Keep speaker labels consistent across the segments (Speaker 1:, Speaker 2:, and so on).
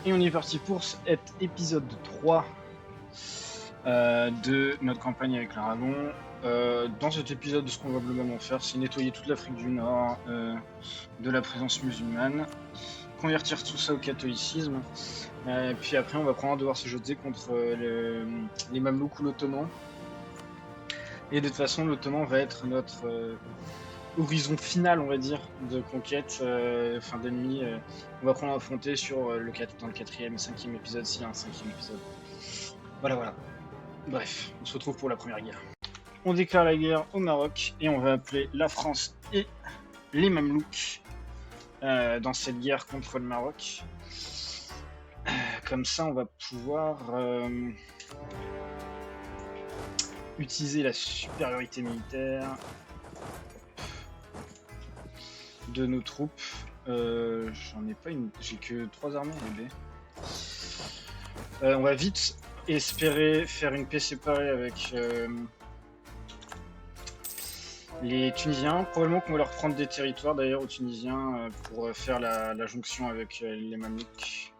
Speaker 1: Et on est parti pour cet épisode 3 de notre campagne avec l'Aragon. Dans cet épisode, ce qu'on va globalement faire, c'est nettoyer toute l'Afrique du Nord de la présence musulmane, convertir tout ça au catholicisme, puis après on va probablement devoir se jeter contre les Mamelouks ou l'Ottoman. Et de toute façon, l'Ottoman va être notre horizon final, on va dire, de conquête, enfin d'ennemis. On va prendre affronter sur dans le quatrième et cinquième épisode, s'il y a un cinquième épisode. Voilà. Bref, on se retrouve pour la première guerre. On déclare la guerre au Maroc et on va appeler la France et les Mamelouks dans cette guerre contre le Maroc. Comme ça, on va pouvoir utiliser la supériorité militaire de nos troupes. J'en ai pas une, j'ai que 3 armées, bébé. On va vite espérer faire une paix séparée avec les Tunisiens. Probablement qu'on va leur prendre des territoires d'ailleurs aux Tunisiens pour faire la jonction avec les Mamelouks.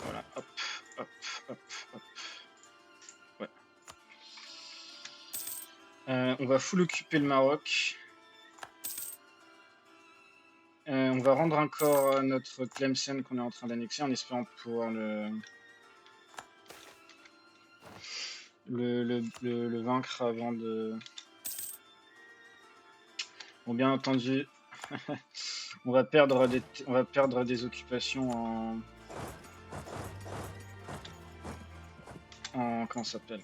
Speaker 1: Voilà, hop. Ouais. On va full occuper le Maroc. On va rendre encore notre Tlemcen qu'on est en train d'annexer en espérant pouvoir le vaincre avant de... Bon, bien entendu, on va perdre des occupations en comment ça s'appelle,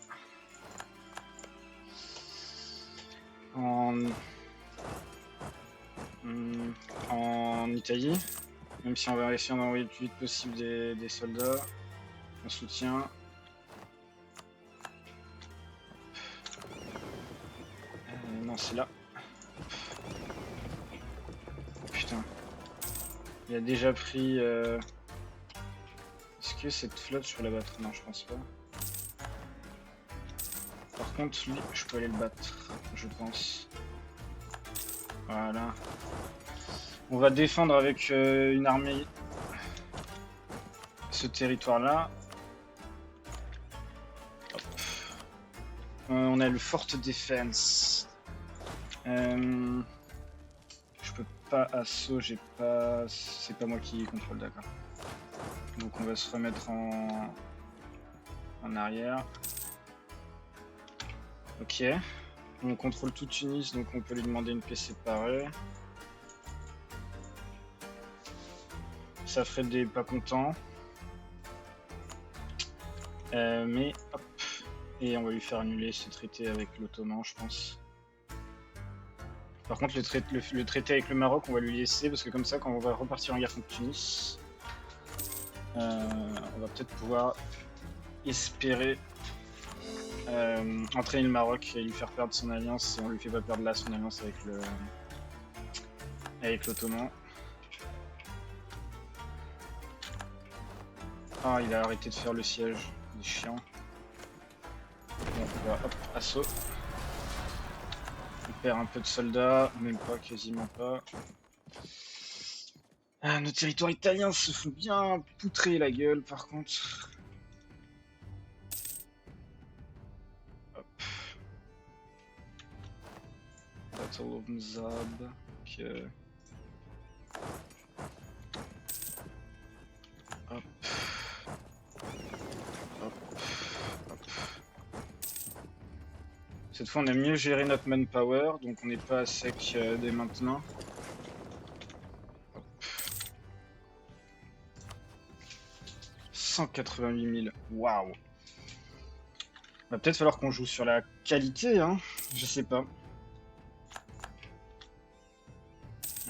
Speaker 1: en Italie, même si on va essayer d'envoyer le plus vite possible des soldats en soutien. Non, c'est là. Putain. Il a déjà pris... Est-ce que cette flotte, je peux la battre? Non, je pense pas. Par contre, lui, je peux aller le battre, je pense. Voilà. On va défendre avec une armée ce territoire-là. On a le Fort Defense. Je peux pas assaut, j'ai pas... C'est pas moi qui contrôle, d'accord. Donc on va se remettre en arrière. Ok. On contrôle tout Tunis, donc on peut lui demander une paix séparée. Ça ferait des pas contents. Mais hop. Et on va lui faire annuler ce traité avec l'Ottoman, je pense. Par contre, le traité avec le Maroc, on va lui laisser, parce que comme ça, quand on va repartir en guerre contre Tunis, on va peut-être pouvoir espérer entraîner le Maroc et lui faire perdre son alliance, si on lui fait pas perdre là son alliance avec l'Ottoman. Ah, il a arrêté de faire le siège, il est chiant. Bon, on va hop, assaut. On perd un peu de soldats, même pas, quasiment pas. Nos territoires italiens se font bien poutrer la gueule par contre. Hop. Battle of Mzab. Okay. Hop. Cette fois on a mieux géré notre manpower, donc on n'est pas à sec dès maintenant. 188 000, waouh! Va peut-être falloir qu'on joue sur la qualité, hein, je sais pas.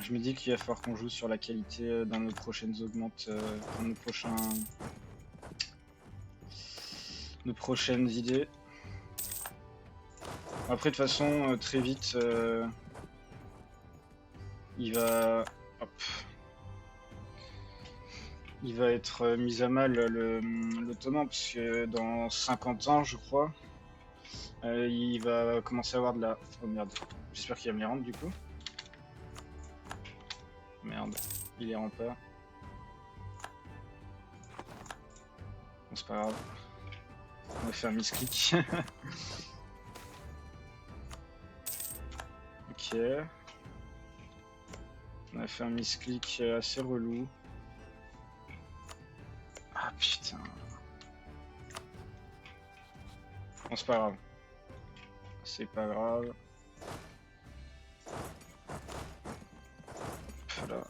Speaker 1: Je me dis qu'il va falloir qu'on joue sur la qualité dans nos prochaines augmentes, dans nos prochaines idées. Après, de toute façon, très vite, il va... Hop. Il va être mis à mal l'Ottoman, parce que dans 50 ans, je crois, il va commencer à avoir de la... Oh merde, j'espère qu'il va me les rendre du coup. Merde. Il les rend pas. Bon, c'est pas grave. On va faire misclick. Ok. On a fait un misclick assez relou. Ah putain. Bon, c'est pas grave. C'est pas grave. Voilà.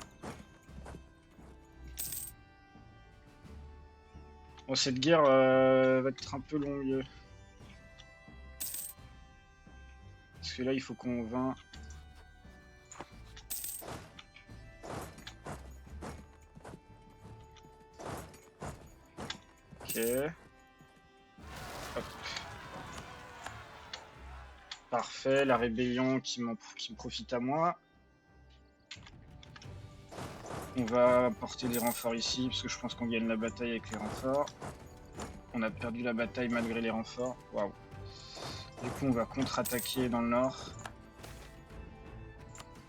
Speaker 1: Bon, cette guerre va être un peu longue. Parce que là, il faut qu'on vainc. Ok. Hop. Parfait, la rébellion qui me profite à moi. On va porter des renforts ici, parce que je pense qu'on gagne la bataille avec les renforts. On a perdu la bataille malgré les renforts. Waouh. Du coup, on va contre-attaquer dans le nord.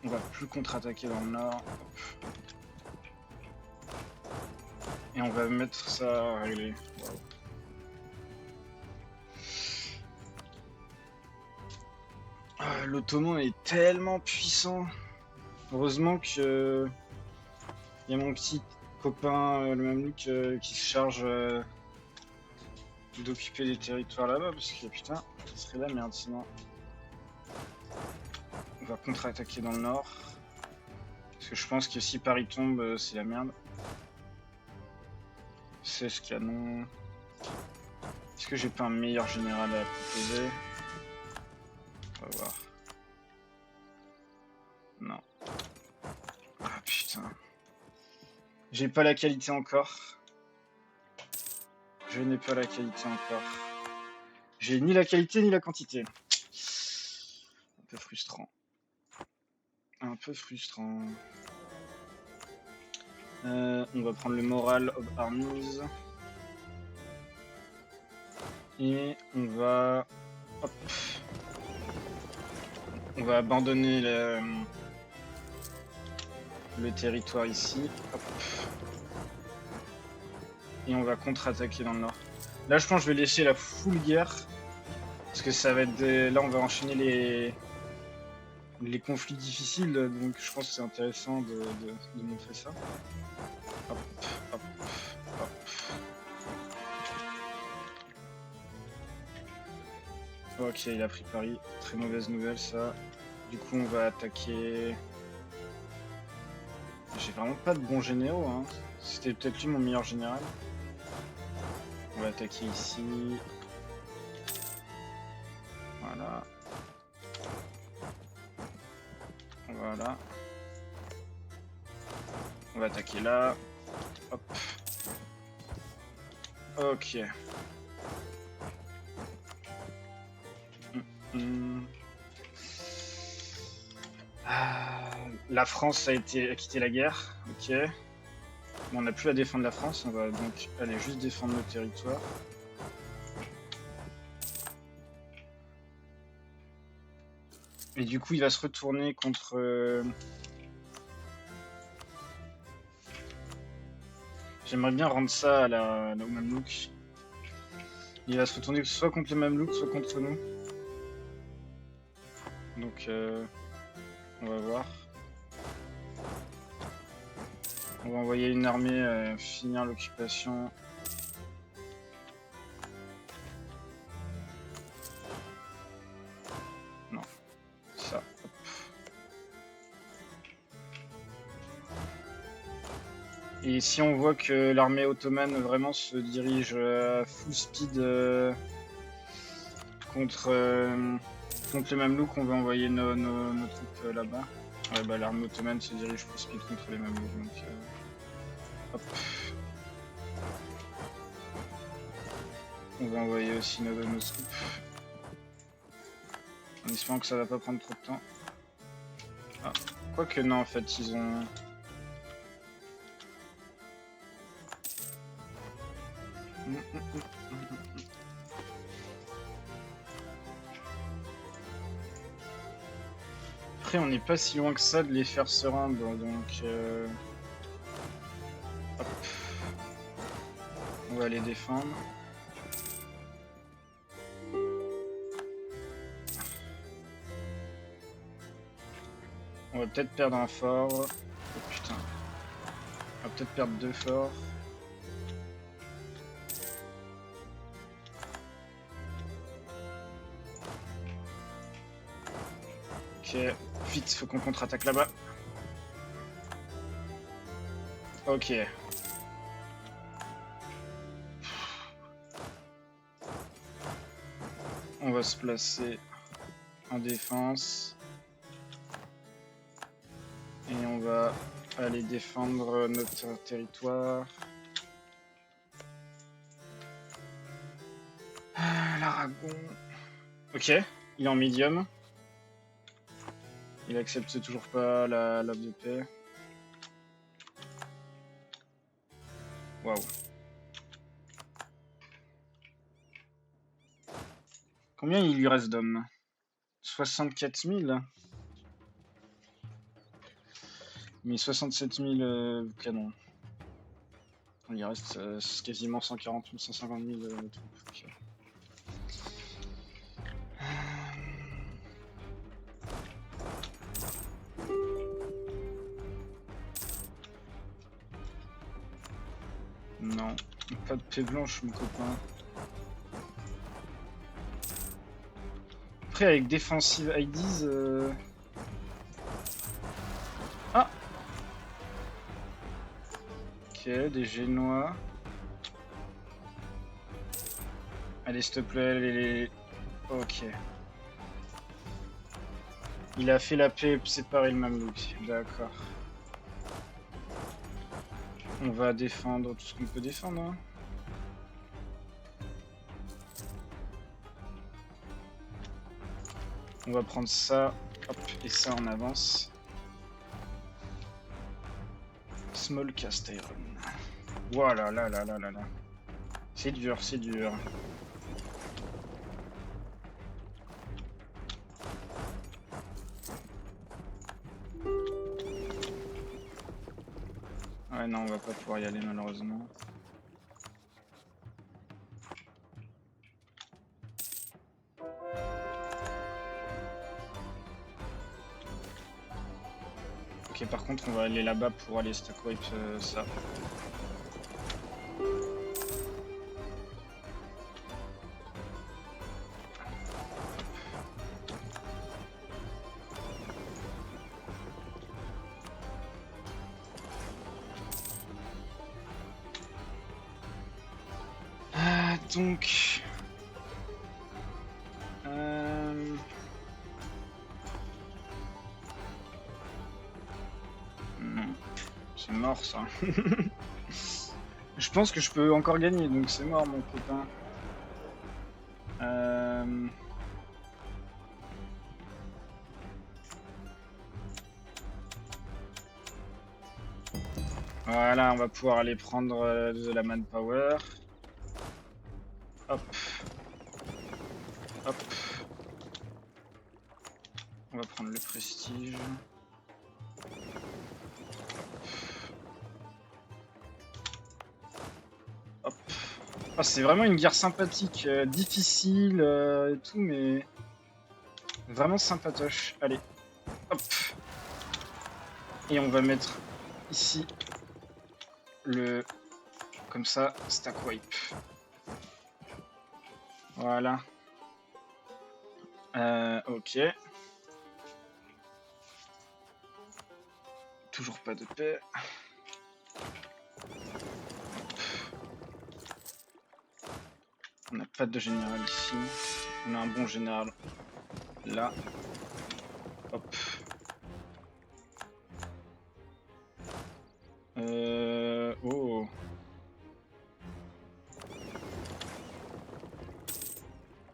Speaker 1: On va plus contre-attaquer dans le nord. Hop. Et on va mettre ça à régler. Waouh. L'Ottoman est tellement puissant. Heureusement que il y a mon petit copain, le Mamelouk, qui se charge d'occuper les territoires là-bas, parce que putain, ça serait la merde sinon. On va contre-attaquer dans le nord. Parce que je pense que si Paris tombe, c'est la merde. 16 canons. Est-ce que j'ai pas un meilleur général à proposer? On va voir. Non. Ah putain. J'ai pas la qualité encore. Je n'ai pas la qualité encore. J'ai ni la qualité ni la quantité. Un peu frustrant. Un peu frustrant. On va prendre le Moral of Armies. Et on va... Hop. On va abandonner le territoire ici. Hop. Et on va contre-attaquer dans le nord. Là, je pense que je vais laisser la full guerre. Parce que ça va être là, on va enchaîner les conflits difficiles. Donc, je pense que c'est intéressant de montrer ça. Hop, hop, hop. Ok, il a pris Paris. Très mauvaise nouvelle, ça. Du coup, on va attaquer... J'ai vraiment pas de bons généraux, hein. C'était peut-être lui mon meilleur général. On va attaquer ici. Voilà. Voilà. On va attaquer là. Hop. Ok. La France a quitté la guerre. Ok. Bon, on n'a plus à défendre la France. On va donc aller juste défendre nos territoires. Et du coup, il va se retourner contre... J'aimerais bien rendre ça au Mamelouk. Il va se retourner soit contre les Mamelouks, soit contre nous. Donc, on va voir. On va envoyer une armée finir l'occupation. Non, ça. Hop. Et si on voit que l'armée ottomane vraiment se dirige à full speed contre les Mamelouks, on va envoyer nos troupes là-bas. Ouais, bah l'armée ottomane se dirige full speed contre les Mamelouks, donc hop. On va envoyer aussi nos troupes. En espérant que ça va pas prendre trop de temps. Ah, quoique non, en fait, ils ont... Après, on n'est pas si loin que ça de les faire se rendre, donc... Hop. On va les défendre. On va peut-être perdre un fort. Oh putain. On va peut-être perdre 2 forts. Ok, vite, faut qu'on contre-attaque là-bas. Ok. On va se placer en défense. Et on va aller défendre notre territoire. L'Aragon. Ok, il est en medium. Il accepte toujours pas la lave de paix. Waouh. Combien il lui reste d'hommes? 64 000. Mais 67 000 canons. Il reste quasiment 140 000, 150 000 troupes. Okay. Non, pas de paix blanche, mon copain. Après, avec Defensive IDs... Ah! Ok, des Génois. Allez, s'il te plaît, les... Ok. Il a fait la paix séparer le Mamelouk. D'accord. On va défendre tout ce qu'on peut défendre. Hein. On va prendre ça, hop, et ça en avance. Small cast iron. Voilà, là, là, là, là, là. C'est dur, c'est dur. Ouais, non, on va pas pouvoir y aller malheureusement. Ok, par contre, on va aller là-bas pour aller stack wipe ça. Donc... Non, c'est mort ça. Je pense que je peux encore gagner, donc c'est mort mon copain. Voilà, on va pouvoir aller prendre de la manpower. Hop. Hop. On va prendre le prestige. Hop. Oh, c'est vraiment une guerre sympathique, difficile et tout, mais vraiment sympatoche. Allez, hop. Et on va mettre ici le... Comme ça, stack wipe. Voilà. Ok. Toujours pas de paix. On n'a pas de général ici. On a un bon général là. Hop. Oh.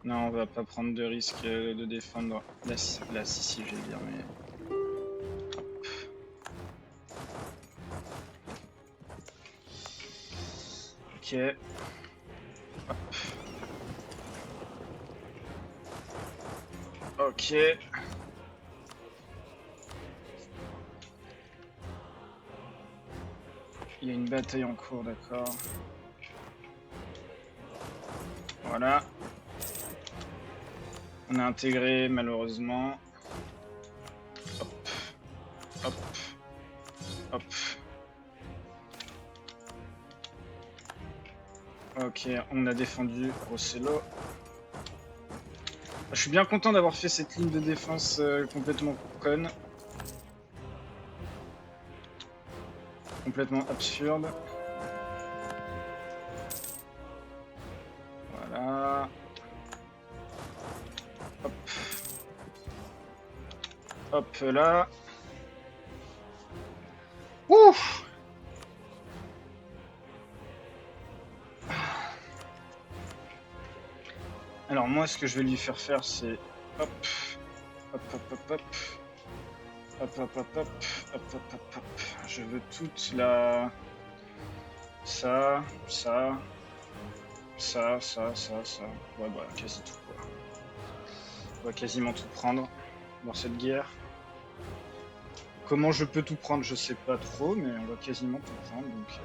Speaker 1: Non, on va pas prendre de risque de défendre la Sicile, je vais dire, mais... Hop. Ok. Hop. Ok. Il y a une bataille en cours, d'accord. Voilà. On a intégré, malheureusement. Hop. Hop. Hop. Ok, on a défendu Rossello. Je suis bien content d'avoir fait cette ligne de défense complètement conne. Complètement absurde. Voilà. Hop. Hop là. Ouf. Alors moi, ce que je vais lui faire faire, c'est hop, hop, hop, hop, hop, hop, hop, hop, hop, hop, hop, hop, hop. Je veux toute la, ça, ça, ça, ça, ça, ça. Ouais, bah quasi tout quoi. On va quasiment tout prendre dans cette guerre. Comment je peux tout prendre, je sais pas trop, mais on va quasiment tout prendre. Donc.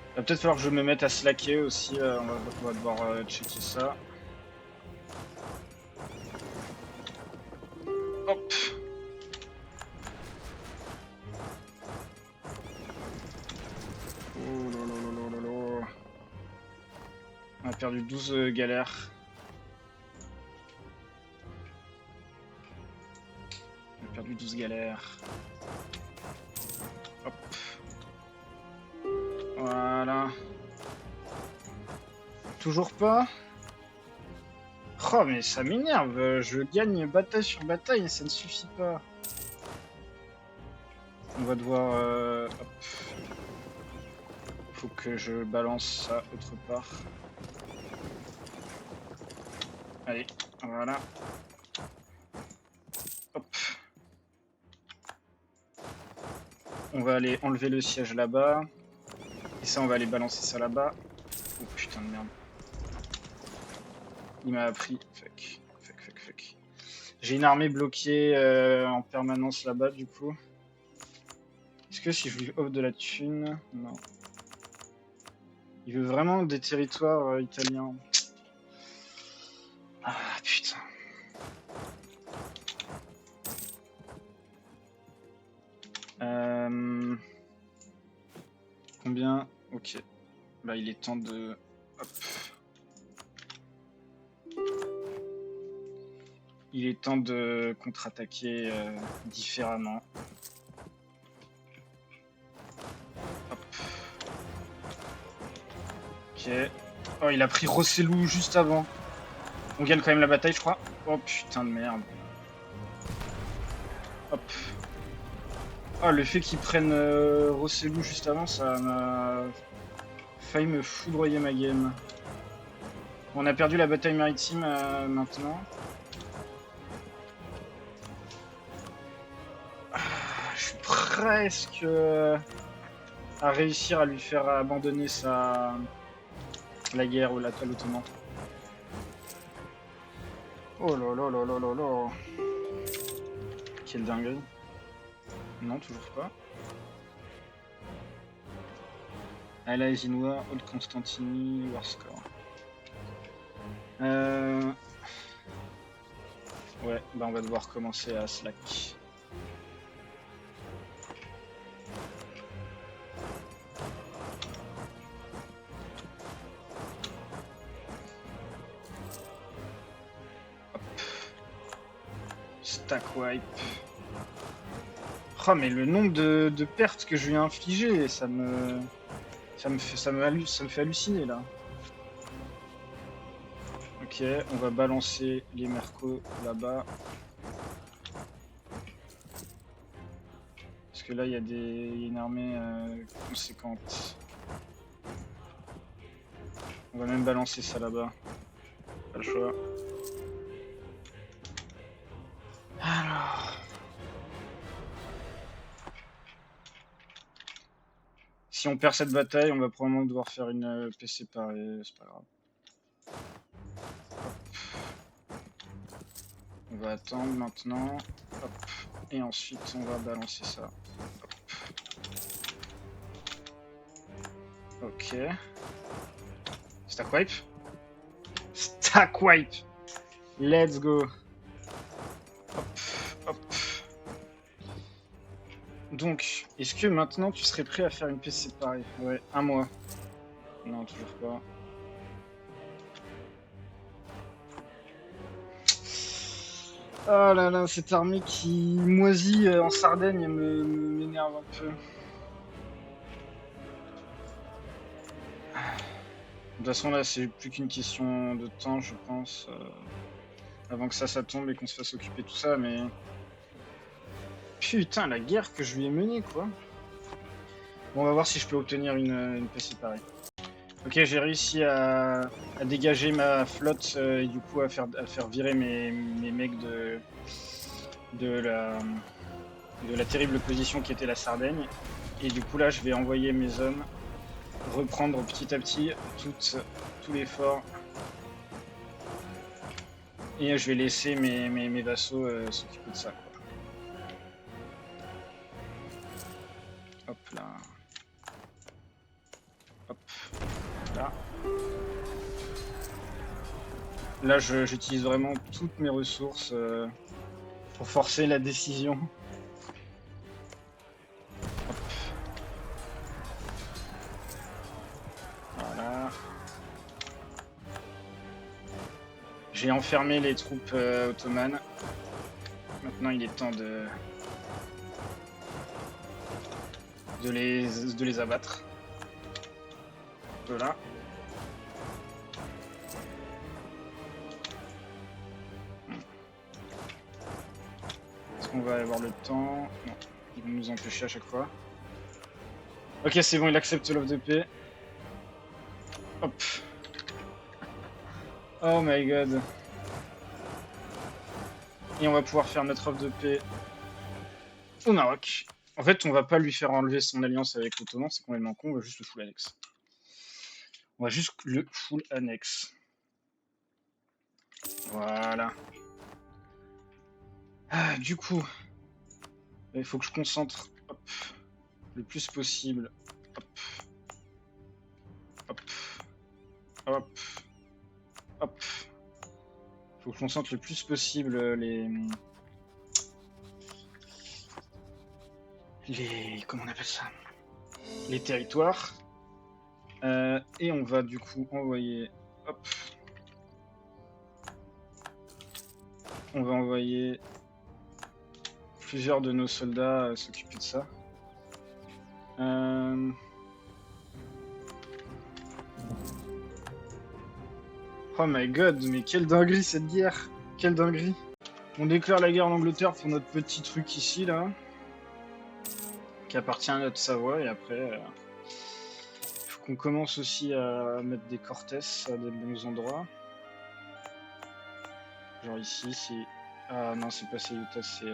Speaker 1: Il va peut-être falloir que je me mette à slacker aussi, on va devoir checker ça. Hop. Oh là là là là là là. On a perdu 12 galères. On a perdu 12 galères. Hop. Voilà. Toujours pas? Oh mais ça m'énerve, je gagne bataille sur bataille et ça ne suffit pas. On va devoir... hop. Faut que je balance ça autre part. Allez, voilà. Hop. On va aller enlever le siège là-bas. Et ça, on va aller balancer ça là-bas. Oh putain de merde. Il m'a appris. Fuck. Fuck, fuck, fuck. J'ai une armée bloquée en permanence là-bas, du coup. Est-ce que si je lui offre de la thune... Non. Il veut vraiment des territoires italiens. Ah putain. Combien? Ok. Là, il est temps de... Hop. Il est temps de contre-attaquer différemment. Hop. Ok. Oh, il a pris Rossello juste avant. On gagne quand même la bataille, je crois. Oh putain de merde. Hop. Oh, le fait qu'ils prennent Rossello juste avant, ça m'a failli me foudroyer ma game. On a perdu la bataille maritime maintenant. Je suis presque à réussir à lui faire abandonner la guerre ou à l'Ottoman. Oh là là là là là là. Quelle dinguerie. Non, toujours pas. Ala Ezinoua, Old Constantini, Warscore. Ouais, bah on va devoir commencer à slack. Hop. Stack wipe. Oh mais le nombre de pertes que je lui ai infligé, ça me fait halluciner là. Ok, on va balancer les mercos là-bas. Parce que là il y a une armée conséquente. On va même balancer ça là-bas. Pas le choix. Alors... Si on perd cette bataille, on va probablement devoir faire une paix séparée, c'est pas grave. On va attendre maintenant. Hop. Et ensuite on va balancer ça. Hop. Ok. Stack wipe. Stack wipe. Let's go. Hop, hop. Donc, est-ce que maintenant tu serais prêt à faire une pièce séparée? Ouais, un mois. Non, toujours pas. Oh là là, cette armée qui moisit en Sardaigne m'énerve un peu. De toute façon, là, c'est plus qu'une question de temps, je pense. Avant que ça tombe et qu'on se fasse occuper de tout ça, mais... Putain, la guerre que je lui ai menée, quoi. Bon, on va voir si je peux obtenir une paix séparée. Ok, j'ai réussi à dégager ma flotte et du coup à faire virer mes mecs de la terrible position qui était la Sardaigne. Et du coup là, je vais envoyer mes hommes reprendre petit à petit tout l'effort. Et je vais laisser mes vassaux s'occuper de ça, quoi. Hop là. Hop là. Là, j'utilise vraiment toutes mes ressources pour forcer la décision. Hop. Voilà. J'ai enfermé les troupes ottomanes. Maintenant, il est temps de les abattre. Voilà. Est-ce qu'on va avoir le temps? Non, ils vont nous empêcher à chaque fois. Ok, c'est bon, il accepte l'offre de paix. Hop. Oh my god. Et on va pouvoir faire notre offre de paix au Maroc. En fait, on va pas lui faire enlever son alliance avec l'Ottoman, c'est complètement con, on va juste le full annexe. On va juste le full annexe. Voilà. Ah, du coup, il faut que je concentre hop, le plus possible. Hop. Hop. Hop. Hop. Faut que je concentre le plus possible les... Comment on appelle ça? Les territoires. Et on va du coup envoyer... Hop. On va envoyer plusieurs de nos soldats s'occuper de ça. Oh my god, mais quelle dinguerie cette guerre! Quelle dinguerie! On déclare la guerre en Angleterre pour notre petit truc ici, là. Qui appartient à notre Savoie, et après... il faut qu'on commence aussi à mettre des Cortés à des bons endroits. Genre ici, c'est... Ah non, c'est pas Ceuta, c'est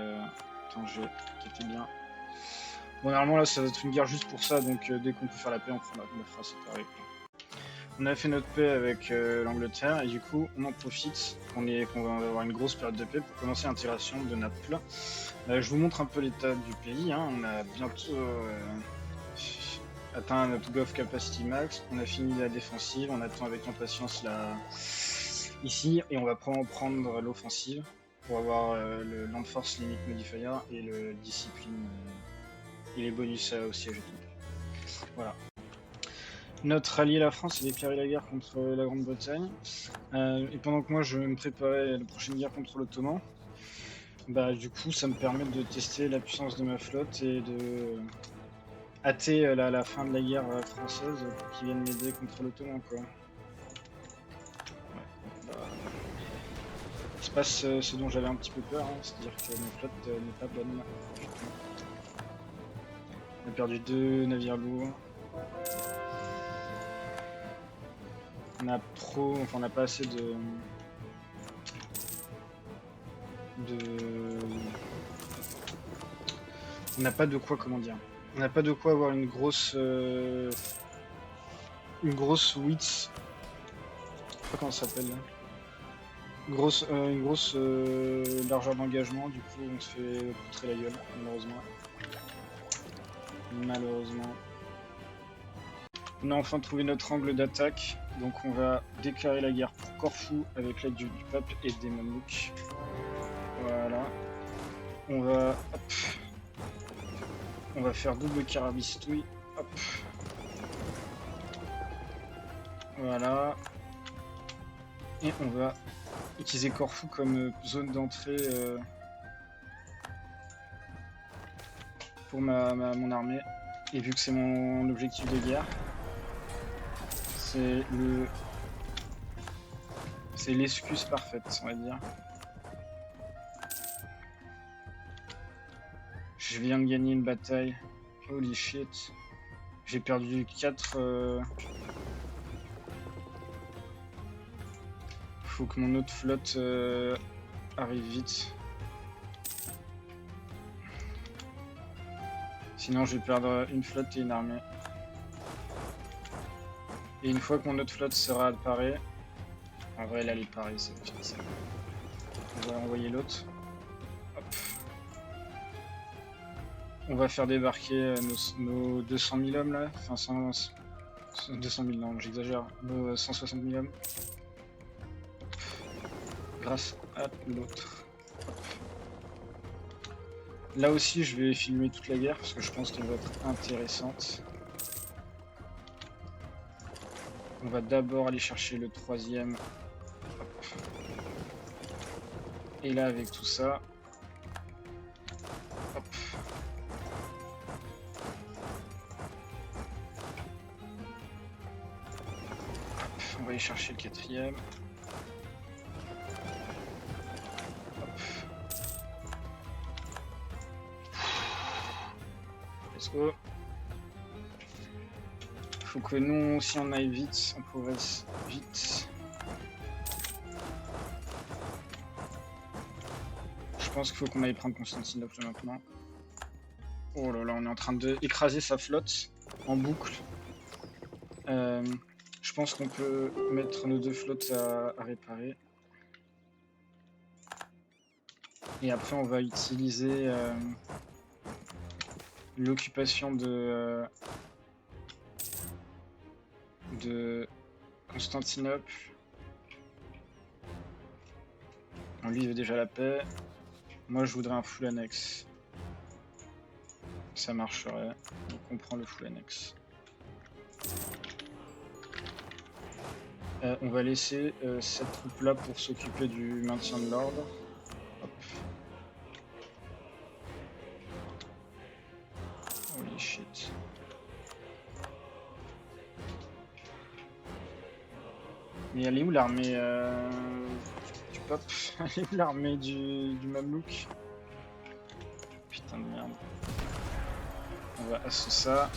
Speaker 1: Tanger, qui était bien. Bon, normalement, là, ça va être une guerre juste pour ça, donc dès qu'on peut faire la paix, on la fera séparer. On a fait notre paix avec l'Angleterre, et du coup, on en profite qu'on va avoir une grosse période de paix pour commencer l'intégration de Naples. Je vous montre un peu l'état du pays, hein. On a bientôt atteint notre Gulf Capacity Max, on a fini la défensive, on attend avec impatience ici, et on va prendre l'offensive pour avoir le Land Force Limit Modifier et le Discipline et les bonus au siège et tout. Voilà. Notre allié la France a déclaré la guerre contre la Grande-Bretagne. Et pendant que moi je me préparais à la prochaine guerre contre l'Ottoman, bah du coup ça me permet de tester la puissance de ma flotte et de hâter la fin de la guerre française pour qu'ils viennent m'aider contre l'Ottoman, quoi. Ouais, bah, il se passe ce dont j'avais un petit peu peur, hein, c'est-à-dire que ma flotte n'est pas bonne. On a perdu 2 navires lourds. On n'a pas assez de... On n'a pas de quoi, comment dire... On n'a pas de quoi avoir une grosse wits. Je sais pas comment ça s'appelle là. une grosse largeur d'engagement, du coup on se fait poutrer la gueule, malheureusement. Malheureusement. On a enfin trouvé notre angle d'attaque, donc on va déclarer la guerre pour Corfou avec l'aide du peuple et des Mamelouks. Voilà. On va, hop. On va faire double carabistouille. Hop. Voilà. Et on va utiliser Corfou comme zone d'entrée pour mon armée. Et vu que c'est mon objectif de guerre, c'est l'excuse parfaite, on va dire. Je viens de gagner une bataille. Holy shit. J'ai perdu 4... Faut que mon autre flotte arrive vite. Sinon je vais perdre une flotte et une armée. Et une fois que mon autre flotte sera parée... En vrai là elle est parée, c'est ça. On va envoyer l'autre. On va faire débarquer nos 200 000 hommes là. Enfin 200 000 non, j'exagère. Nos 160 000 hommes. Grâce à l'autre. Là aussi je vais filmer toute la guerre parce que je pense qu'elle va être intéressante. On va d'abord aller chercher le troisième. Hop. Et là avec tout ça. Hop. Hop. On va aller chercher le quatrième. Faut que nous aussi on aille vite, on progresse vite. Je pense qu'il faut qu'on aille prendre Constantinople maintenant. Oh là là, on est en train d'écraser sa flotte en boucle. Je pense qu'on peut mettre nos deux flottes à réparer. Et après on va utiliser l'occupation de Constantinople. Lui il veut déjà la paix. Moi je voudrais un full annexe. Ça marcherait. Donc on prend le full annexe. On va laisser cette troupe là pour s'occuper du maintien de l'ordre. Holy shit. Mais elle est où l'armée du peuple? Elle est où l'armée du Mamelouk? Putain de merde. On va assaut ça.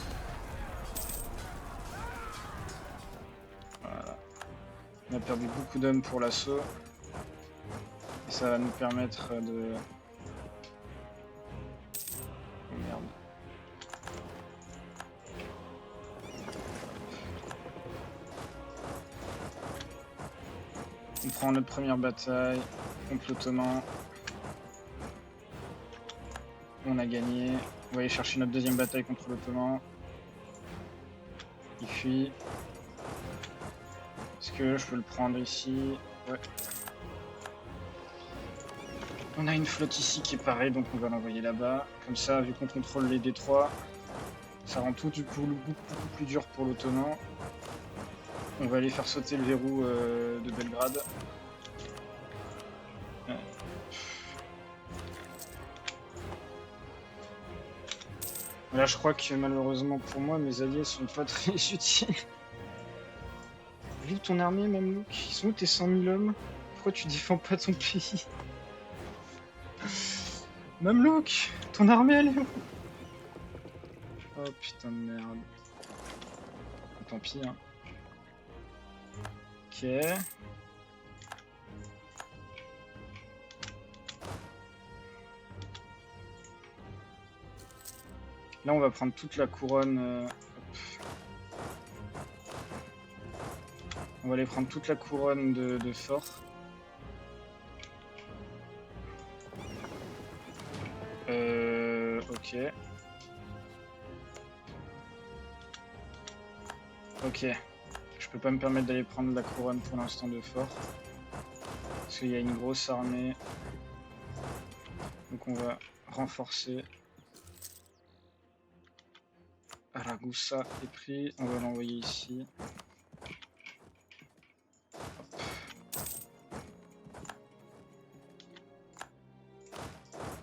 Speaker 1: Voilà. On a perdu beaucoup d'hommes pour l'assaut. Et ça va nous permettre de... Oh merde. On prend notre première bataille contre l'Ottoman. On a gagné. On va aller chercher notre deuxième bataille contre l'Ottoman. Il fuit. Est-ce que je peux le prendre ici? Ouais. On a une flotte ici qui est parée, donc on va l'envoyer là-bas. Comme ça, vu qu'on contrôle les détroits, ça rend tout beaucoup plus dur pour l'Ottoman. On va aller faire sauter le verrou de Belgrade. Là, je crois que malheureusement pour moi, mes alliés sont pas très utiles. Où ton armée, Mamelouk? Ils sont où tes 100 000 hommes? Pourquoi tu défends pas ton pays? Mamelouk, ton armée elle est où? Oh putain de merde. Tant pis hein. Ok. Là on va prendre toute la couronne. On va aller prendre toute la couronne de fort. Ok. Ok. Je peux pas me permettre d'aller prendre la couronne pour l'instant de fort. Parce qu'il y a une grosse armée. Donc on va renforcer. Ragusa est pris. On va l'envoyer ici.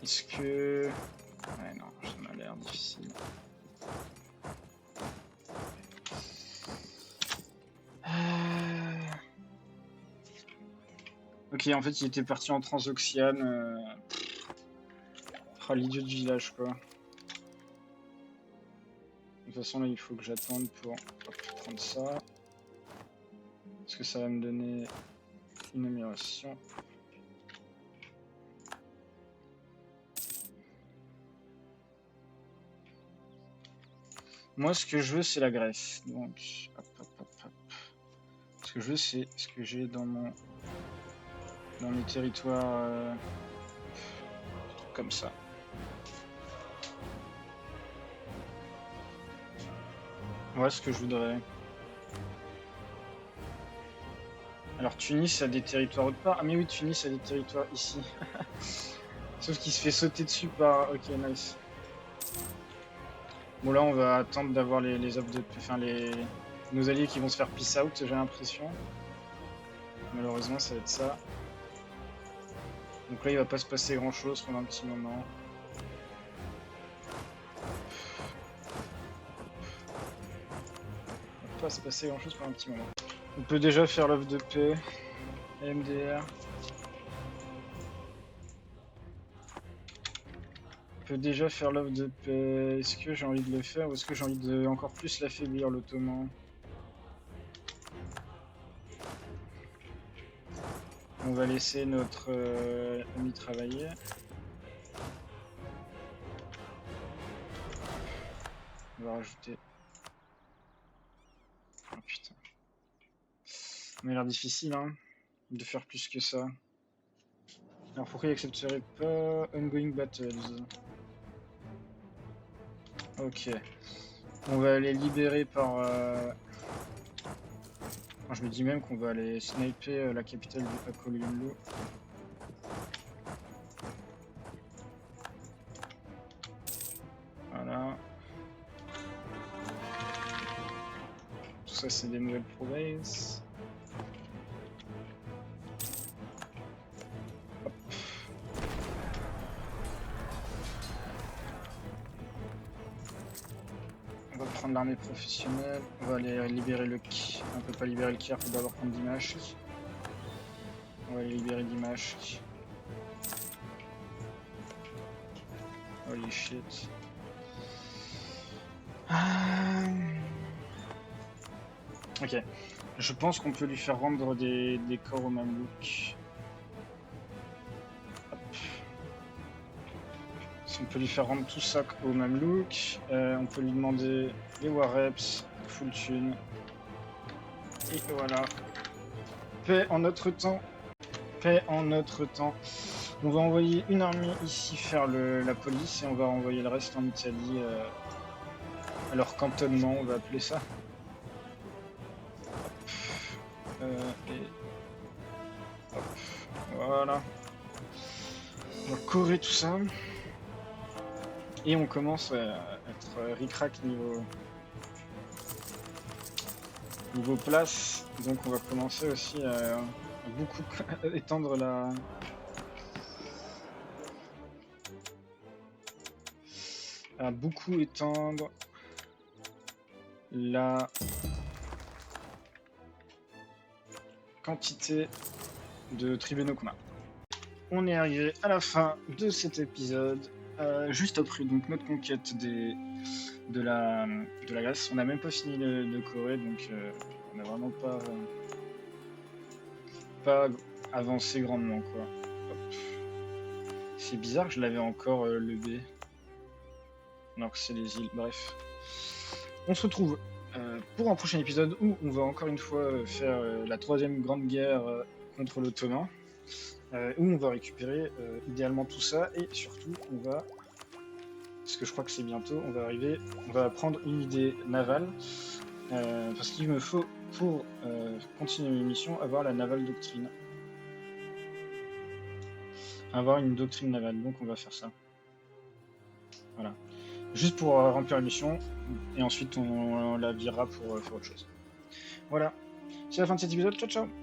Speaker 1: Est-ce que... Ouais, non, ça m'a l'air difficile. Ok, en fait, il était parti en transoxiane. Oh, l'idiot du village, quoi. De toute façon, là, il faut que j'attende pour prendre ça. Parce que ça va me donner une amélioration. Moi, ce que je veux, c'est la Grèce. Donc, hop, hop, hop, hop. Ce que je veux, c'est ce que j'ai dans mon... dans mes territoires... comme ça. Voilà ce que je voudrais. Alors, Tunis a des territoires autre part. Ah, mais oui, Tunis a des territoires ici. Sauf qu'il se fait sauter dessus par... Ok, nice. Bon, là, on va attendre d'avoir les offres de... Enfin, nos alliés qui vont se faire peace out, j'ai l'impression. Malheureusement, ça va être ça. Donc là, il va pas se passer grand-chose pendant un petit moment. Il va pas se passer grand-chose pendant un petit moment. On peut déjà faire l'offre de paix. MDR. On peut déjà faire l'offre de paix. Est-ce que j'ai envie de le faire ou est-ce que j'ai envie de encore plus l'affaiblir, l'Ottoman? On va laisser notre ami travailler. On va rajouter... Oh putain. Ça m'a l'air difficile, hein, de faire plus que ça. Alors pourquoi il accepterait pas Ongoing Battles? Ok. On va aller libérer par... Enfin, je me dis même qu'on va aller sniper la capitale du Akolulu. Voilà. Tout ça, c'est des nouvelles provinces. Hop. On va prendre l'armée professionnelle. On va aller libérer le Ki. On peut pas libérer le Kiev, on doit d'abord prendre Dimashq. On va aller libérer Dimashq. Holy shit. Ok. Je pense qu'on peut lui faire rendre des corps aux Mamelouks. Si on peut lui faire rendre tout ça aux Mamelouks, on peut lui demander les Wareps, full thune. Et voilà. Paix en notre temps. Paix en notre temps. On va envoyer une armée ici faire la police et on va envoyer le reste en Italie à leur cantonnement, on va appeler ça. Et hop, voilà. On va correr tout ça. Et on commence à être ric-rac niveau place. Donc on va commencer aussi à beaucoup étendre la quantité de tribunaux qu'on a. On est arrivé à la fin de cet épisode, juste après donc notre conquête de la Grèce. On n'a même pas fini de Corée, donc on n'a vraiment pas avancé grandement, quoi. C'est bizarre que je l'avais encore le B, alors que c'est les îles. Bref, on se retrouve pour un prochain épisode où on va encore une fois faire la troisième grande guerre contre l'Ottoman, où on va récupérer idéalement tout ça et surtout on va parce que je crois que c'est bientôt, on va arriver, on va prendre une idée navale, parce qu'il me faut, pour continuer mes missions, avoir la naval doctrine. Avoir une doctrine navale, donc on va faire ça. Voilà. Juste pour remplir la mission, et ensuite on la virera pour faire autre chose. Voilà. C'est la fin de cet épisode, ciao ciao.